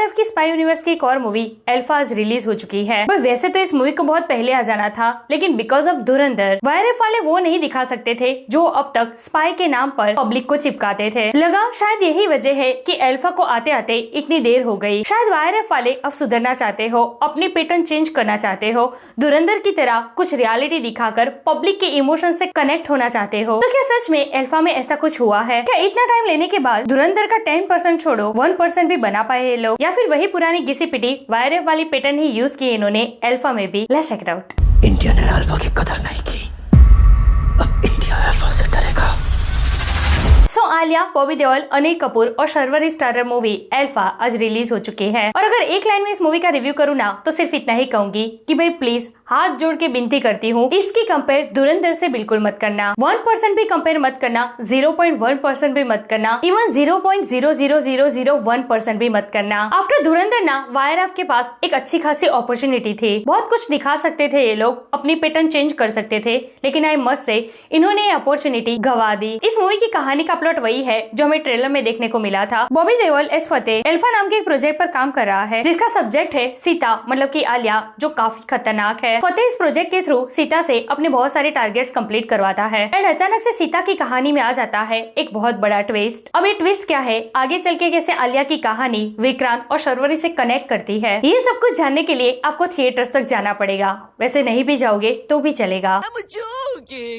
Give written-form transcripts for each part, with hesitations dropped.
YRF की spy universe की एक और मूवी अल्फा आज रिलीज हो चुकी है। पर वैसे तो इस मूवी को बहुत पहले आ जाना था, लेकिन बिकॉज ऑफ धुरंधर वाईआरएफ वाले वो नहीं दिखा सकते थे जो अब तक स्पाई के नाम पर पब्लिक को चिपकाते थे। लगा शायद यही वजह है कि अल्फा को आते आते इतनी देर हो गई। शायद वाईआरएफ वाले अब सुधरना चाहते हो, अपनी पैटर्न चेंज करना चाहते हो, धुरंधर की तरह कुछ रियलिटी दिखाकर पब्लिक के इमोशन से कनेक्ट होना चाहते हो। तो क्या सच में अल्फा में ऐसा कुछ हुआ है? क्या इतना टाइम लेने के बाद धुरंधर का 10% छोड़ो 1% भी बना पाए ये लोग, या फिर वही पुरानी घिसी पिटी वाईआरएफ वाली पैटर्न ही यूज की इन्होंने अल्फा में भी? Let's check it out. India ने अल्फा की कदर नहीं की, अब इंडिया अल्फा से डरेगा। आलिया, बॉबी देओल, अनिल कपूर और शर्वरी स्टारर मूवी अल्फा आज रिलीज हो चुकी है। और अगर एक लाइन में इस मूवी का रिव्यू करूँ ना, तो सिर्फ इतना ही कहूंगी कि भाई प्लीज हाथ जोड़ के विनती करती हूँ, इसकी कंपेयर धुरंधर से बिल्कुल मत करना। 1% भी कंपेयर मत करना, 0.1% भी मत करना, इवन 0.00001% भी मत करना। आफ्टर धुरंधर ना वाईआरएफ के पास एक अच्छी खासी अपॉर्चुनिटी थी, बहुत कुछ दिखा सकते थे ये लोग, अपनी पैटर्न चेंज कर सकते थे, लेकिन आई मस्ट से इन्होंने ये अपॉर्चुनिटी गवा दी। इस मूवी की कहानी का प्लॉट वही है जो हमें ट्रेलर में देखने को मिला था। बॉबी देओल एस फतेह अल्फा नाम के एक प्रोजेक्ट पर काम कर रहा है, जिसका सब्जेक्ट है सीता, मतलब की आलिया, जो काफी खतरनाक है। फतेह इस प्रोजेक्ट के थ्रू सीता से अपने बहुत सारे टारगेट्स कंप्लीट करवाता है एंड अचानक से सीता की कहानी में आ जाता है एक बहुत बड़ा ट्विस्ट। अब ये ट्विस्ट क्या है, आगे चल के कैसे आलिया की कहानी विक्रांत और शर्वरी से कनेक्ट करती है, ये सब कुछ जानने के लिए आपको थिएटर्स तक जाना पड़ेगा। वैसे नहीं भी जाओगे तो भी चलेगा।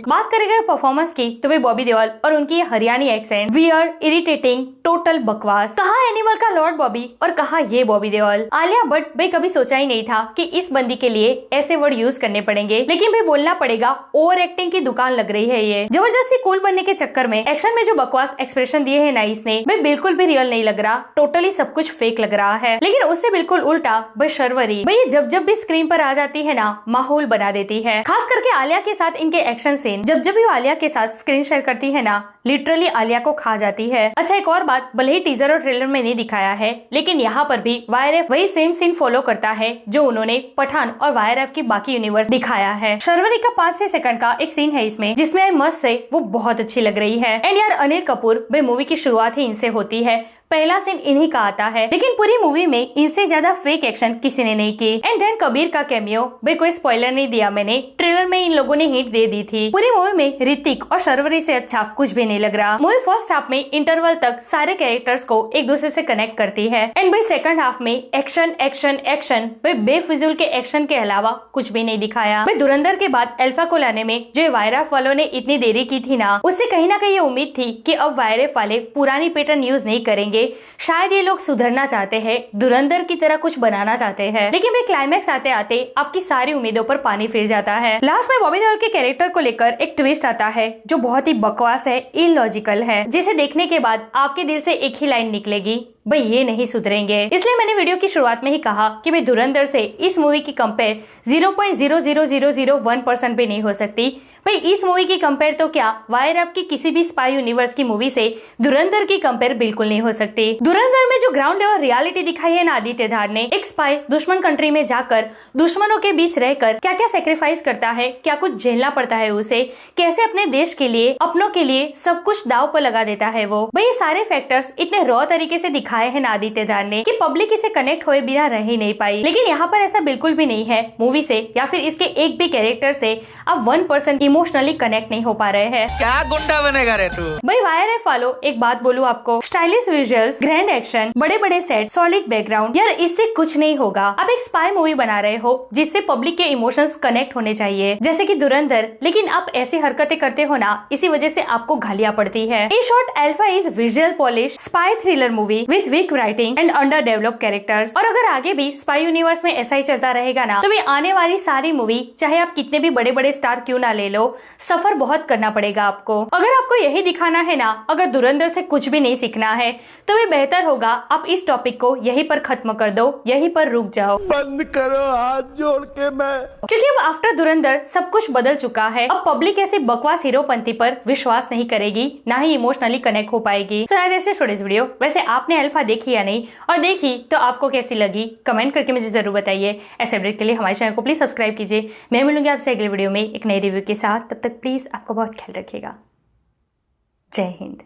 बात करेंगे परफॉर्मेंस की, तो वे बॉबी देओल और उनकी Haryani accent weird, irritating, total बकवास। कहा एनिमल का लॉर्ड बॉबी और कहा ये बॉबी देओल। आलिया भट्ट भाई कभी सोचा ही नहीं था कि इस बंदी के लिए ऐसे वर्ड यूज करने पड़ेंगे, लेकिन भाई बोलना पड़ेगा, ओवर एक्टिंग की दुकान लग रही है ये। जबरदस्ती कूल बनने के चक्कर में एक्शन में जो बकवास एक्सप्रेशन दिए है ना इसने, भाई बिल्कुल भी रियल नहीं लग रहा, टोटली सब कुछ फेक लग रहा है। लेकिन उससे बिल्कुल उल्टा भाई शर्वरी, भाई जब भी स्क्रीन पर आ जाती है ना, माहौल बना देती है। खास करके आलिया के साथ इनके एक्शन सीन, जब भी वो आलिया के साथ स्क्रीन शेयर करती है ना, लिटरली आलिया को खा जाती है। अच्छा एक और बात, भले ही टीजर और ट्रेलर में नहीं दिखाया है, लेकिन यहाँ पर भी वाईआरएफ वही सेम सीन फॉलो करता है जो उन्होंने पठान और वाईआरएफ की बाकी यूनिवर्स दिखाया है। शर्वरी का 5-6 सेकंड का एक सीन है इसमें, जिसमें आई मस्ट से वो बहुत अच्छी लग रही है। एंड यार अनिल कपूर, भाई मूवी की शुरुआत ही इनसे होती है, पहला सीन इन्हीं का आता है, लेकिन पूरी मूवी में इनसे ज्यादा फेक एक्शन किसी ने नहीं की। एंड देन कबीर का कैमियो, भाई कोई स्पॉइलर नहीं दिया मैंने, ट्रेलर में इन लोगों ने हिंट दे दी थी। पूरी मूवी में ऋतिक और शर्वरी से अच्छा कुछ भी नहीं लग रहा। मूवी फर्स्ट हाफ में इंटरवल तक सारे कैरेक्टर्स को एक दूसरे से कनेक्ट करती है, एंड भाई सेकंड हाफ में एक्शन एक्शन एक्शन, भाई बेफिजूल के एक्शन के अलावा कुछ भी नहीं दिखाया। भाई धुरंधर के बाद अल्फा को लाने में जो वाईआरएफ वालों ने इतनी देरी की थी ना, उससे कहीं ना कहीं ये उम्मीद थी कि अब वाईआरएफ वाले पुरानी पैटर्न यूज नहीं करेंगे, शायद ये लोग सुधरना चाहते हैं, धुरंधर की तरह कुछ बनाना चाहते हैं। लेकिन वे क्लाइमैक्स आते आते आपकी सारी उम्मीदों पर पानी फिर जाता है। लास्ट में बॉबी देओल के कैरेक्टर को लेकर एक ट्विस्ट आता है जो बहुत ही बकवास है, इलॉजिकल है, जिसे देखने के बाद आपके दिल से एक ही लाइन निकलेगी, भाई ये नहीं सुधरेंगे। इसलिए मैंने वीडियो की शुरुआत में ही कहा कि भाई धुरंधर से इस मूवी की कंपेयर 0.00001% भी नहीं हो सकती। भाई इस मूवी की कंपेयर तो क्या वाईआरएफ की किसी भी स्पाई यूनिवर्स की मूवी से धुरंधर की कंपेयर बिल्कुल नहीं हो सकती। धुरंधर में जो ग्राउंड लेवल रियलिटी दिखाई है ना आदित्य धार ने, एक स्पाई दुश्मन कंट्री में जाकर दुश्मनों के बीच रहकर क्या क्या सेक्रीफाइस करता है, क्या कुछ झेलना पड़ता है उसे, कैसे अपने देश के लिए, अपनों के लिए सब कुछ दाव पर लगा देता है वो। भाई ये सारे फैक्टर्स इतने रॉ तरीके से दिखाए हैं ना आदित्य धार ने कि पब्लिक इसे कनेक्ट हुए बिना रह ही नहीं पाई। लेकिन यहाँ पर ऐसा बिल्कुल भी नहीं है। मूवी से या फिर इसके एक भी कैरेक्टर से आप 1% इमोशनली कनेक्ट नहीं हो पा रहे हैं। क्या गुंडा बनेगा रे तू? भाई वाईआरएफ वालों, एक बात बोलूं आपको, स्टाइलिश विजुअल्स, ग्रैंड एक्शन, बड़े बड़े सेट, सॉलिड बैकग्राउंड, यार इससे कुछ नहीं होगा। आप एक स्पाई मूवी बना रहे हो जिससे पब्लिक के इमोशंस कनेक्ट होने चाहिए, जैसे कि धुरंधर, लेकिन आप ऐसी हरकतें करते हो ना, इसी वजह से आपको गालियां पड़ती है। In short Alpha is visual polish spy thriller movie with weak writing and underdeveloped characters. और अगर आगे भी स्पाई यूनिवर्स में ऐसा ही चलता रहेगा ना, तो भी आने वाली सारी मूवी, चाहे आप कितने भी बड़े बड़े स्टार क्यों ना ले लो, सफर बहुत करना पड़ेगा आपको। अगर आपको यही दिखाना है ना, अगर धुरंधर से कुछ भी नहीं सीखना है, तो भी बेहतर होगा आप इस टॉपिक को यहीं पर खत्म कर दो, यहीं पर रुक जाओ। बंद करो हाथ जोड़ के मैं, क्योंकि अब आफ्टर धुरंधर सब कुछ बदल चुका है। अब पब्लिक ऐसे बकवास हीरोपंती पर विश्वास नहीं करेगी, ना ही इमोशनली कनेक्ट हो पाएगी। So today's video. वैसे आपने अल्फा देखी या नहीं, और देखी तो आपको कैसी लगी, कमेंट करके मुझे जरूर बताइए। ऐसे अपडेट के लिए हमारे चैनल को प्लीज सब्सक्राइब कीजिए। मैं मिलूंगी आपसे अगले वीडियो में एक नई रिव्यू के साथ। तब तक प्लीज आपका बहुत ख्याल रखिएगा। जय हिंद।